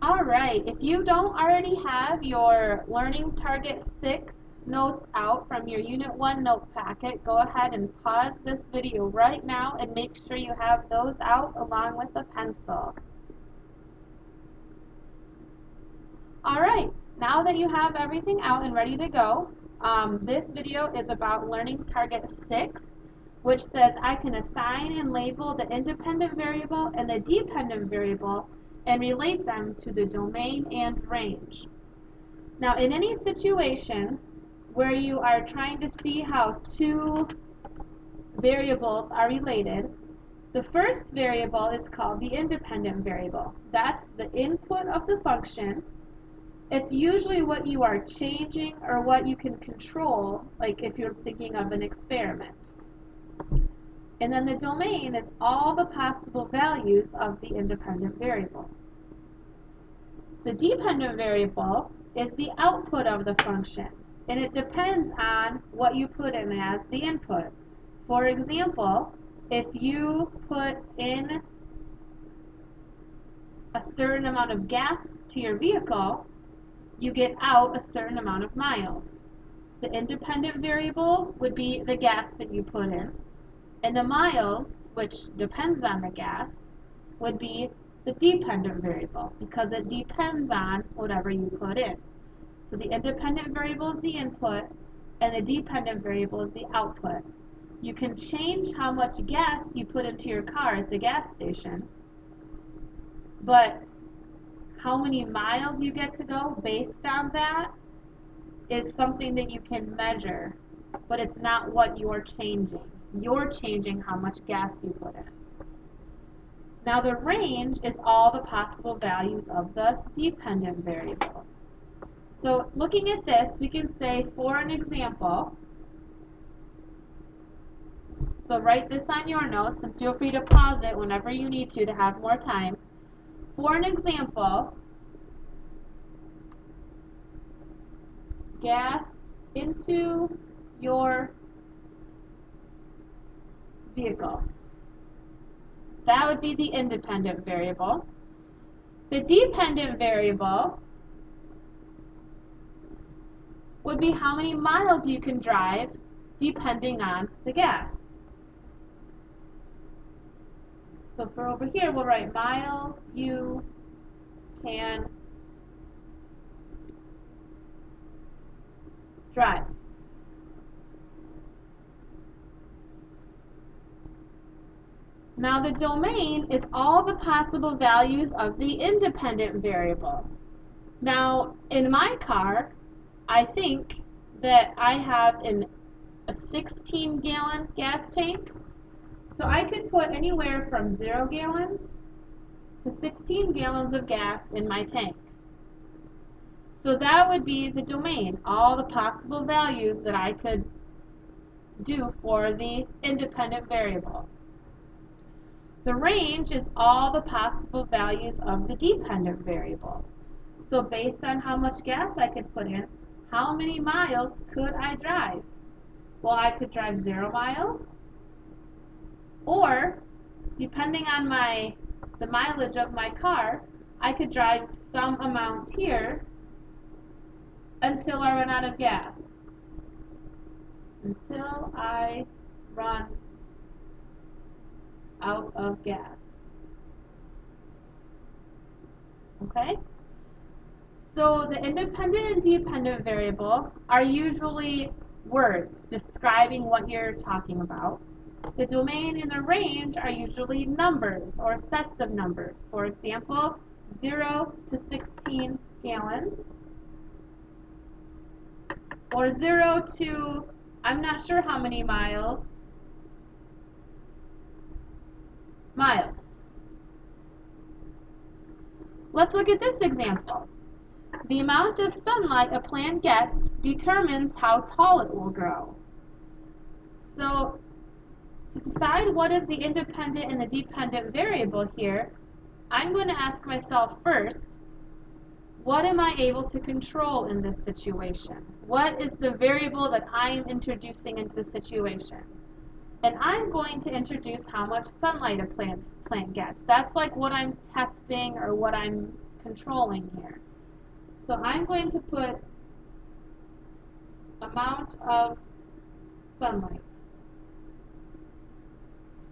All right, if you don't already have your Learning Target 6 notes out from your Unit 1 note packet, go ahead and pause this video right now and make sure you have those out along with a pencil. All right, now that you have everything out and ready to go, this video is about Learning Target 6, which says I can assign and label the independent variable and the dependent variable and relate them to the domain and range. Now, in any situation where you are trying to see how two variables are related, the first variable is called the independent variable. That's the input of the function. It's usually what you are changing or what you can control, like if you're thinking of an experiment. And then the domain is all the possible values of the independent variable. The dependent variable is the output of the function, and it depends on what you put in as the input. For example, if you put in a certain amount of gas to your vehicle, you get out a certain amount of miles. The independent variable would be the gas that you put in, and the miles, which depends on the gas, would be the dependent variable because it depends on whatever you put in. So the independent variable is the input and the dependent variable is the output. You can change how much gas you put into your car at the gas station, but how many miles you get to go based on that is something that you can measure, but it's not what you're changing. You're changing how much gas you put in. Now the range is all the possible values of the dependent variable. So looking at this, we can say for an example, so write this on your notes and feel free to pause it whenever you need to have more time. For an example, gas into your vehicle. That would be the independent variable. The dependent variable would be how many miles you can drive depending on the gas. So for over here, we'll write miles you can drive. Now the domain is all the possible values of the independent variable. Now in my car, I think that I have a 16-gallon gas tank. So I could put anywhere from 0 gallons to 16 gallons of gas in my tank. So that would be the domain, all the possible values that I could do for the independent variable. The range is all the possible values of the dependent variable. So based on how much gas I could put in, how many miles could I drive? Well, I could drive 0 miles, or depending on the mileage of my car, I could drive some amount here until I run out of gas. Until I run out of gas. Okay? So the independent and dependent variable are usually words describing what you're talking about. The domain and the range are usually numbers or sets of numbers. For example, 0 to 16 gallons, or 0 to I'm not sure how many miles. Let's look at this example. The amount of sunlight a plant gets determines how tall it will grow. So to decide what is the independent and the dependent variable here, I'm going to ask myself first, what am I able to control in this situation? What is the variable that I am introducing into the situation? And I'm going to introduce how much sunlight a plant gets. That's like what I'm testing or what I'm controlling here. So I'm going to put amount of sunlight.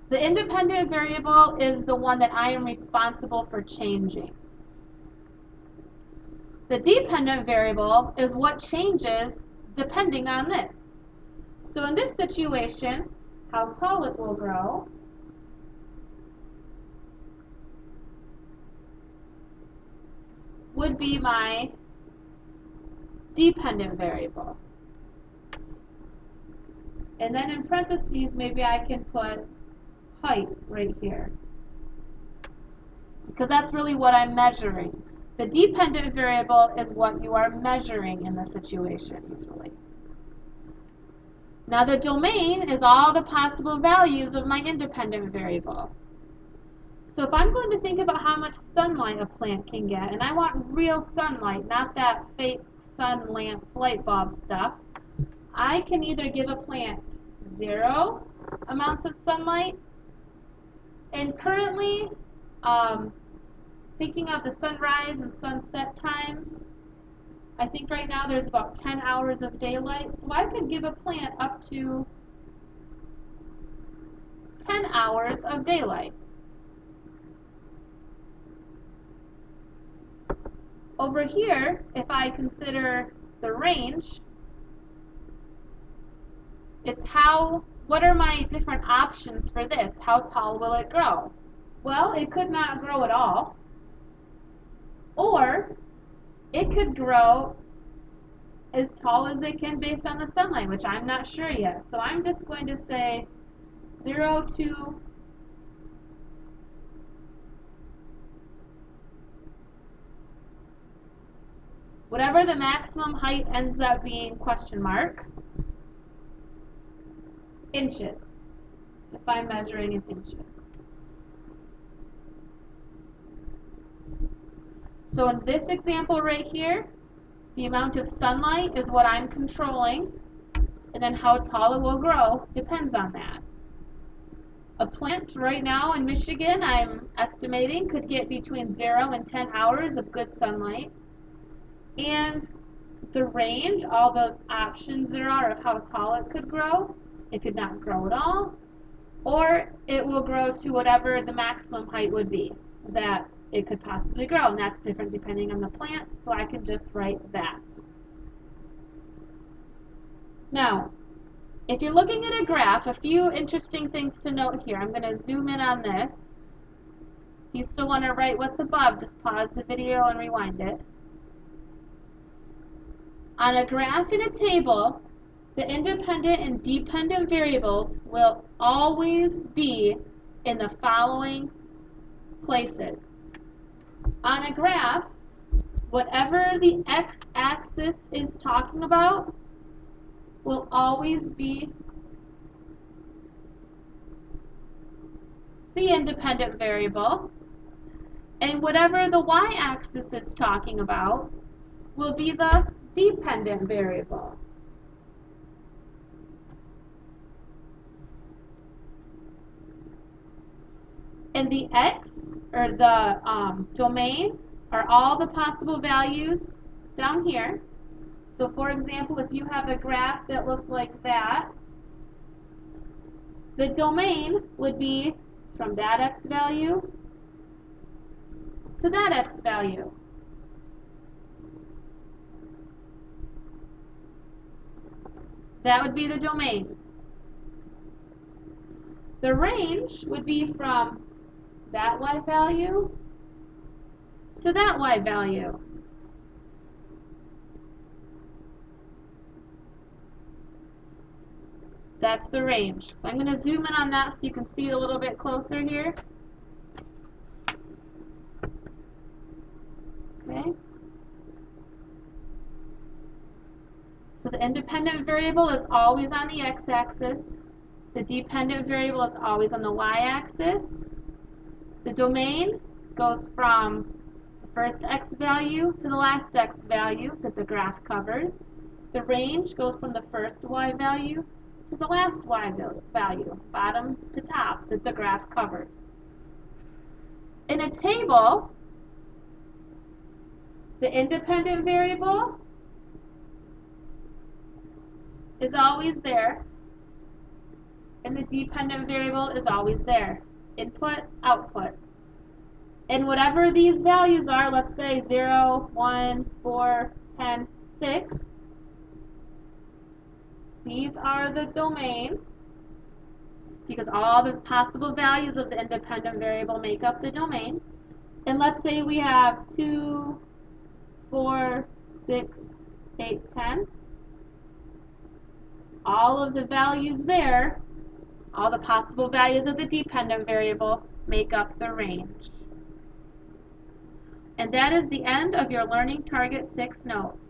The independent variable is the one that I am responsible for changing. The dependent variable is what changes depending on this. So in this situation, how tall it will grow would be my dependent variable. And then in parentheses, maybe I can put height right here, because that's really what I'm measuring. The dependent variable is what you are measuring in the situation usually. Now the domain is all the possible values of my independent variable. So if I'm going to think about how much sunlight a plant can get, and I want real sunlight, not that fake sun lamp light bulb stuff, I can either give a plant 0 amounts of sunlight, and currently, thinking of the sunrise and sunset times, I think right now there's about 10 hours of daylight, so I could give a plant up to 10 hours of daylight. Over here, if I consider the range, it's what are my different options for this? How tall will it grow? Well, it could not grow at all, or it could grow as tall as it can based on the sunlight, which I'm not sure yet. So I'm just going to say 0 to whatever the maximum height ends up being, question mark, inches, if I'm measuring in inches. So in this example right here, the amount of sunlight is what I'm controlling, and then how tall it will grow depends on that. A plant right now in Michigan, I'm estimating, could get between 0 and 10 hours of good sunlight. And the range, all the options there are of how tall it could grow, it could not grow at all, or it will grow to whatever the maximum height would be that it could possibly grow, and that's different depending on the plant, so I can just write that. Now, if you're looking at a graph, a few interesting things to note here. I'm going to zoom in on this. If you still want to write what's above, just pause the video and rewind it. On a graph in a table, the independent and dependent variables will always be in the following places. On a graph, whatever the x-axis is talking about will always be the independent variable, and whatever the y-axis is talking about will be the dependent variable. And the x, or the domain, are all the possible values down here. So for example, if you have a graph that looks like that, the domain would be from that x value to that x value. That would be the domain. The range would be from that y value to that y value. That's the range. So I'm going to zoom in on that so you can see it a little bit closer here. Okay. So the independent variable is always on the x-axis. The dependent variable is always on the y-axis. The domain goes from the first x value to the last x value that the graph covers. The range goes from the first y value to the last y value, bottom to top, that the graph covers. In a table, The independent variable is always there, and the dependent variable is always there. Input, output. And whatever these values are, let's say 0, 1, 4, 10, 6, these are the domain, because all the possible values of the independent variable make up the domain. And let's say we have 2, 4, 6, 8, 10. All of the values there, all the possible values of the dependent variable, make up the range. And that is the end of your Learning Target 6 notes.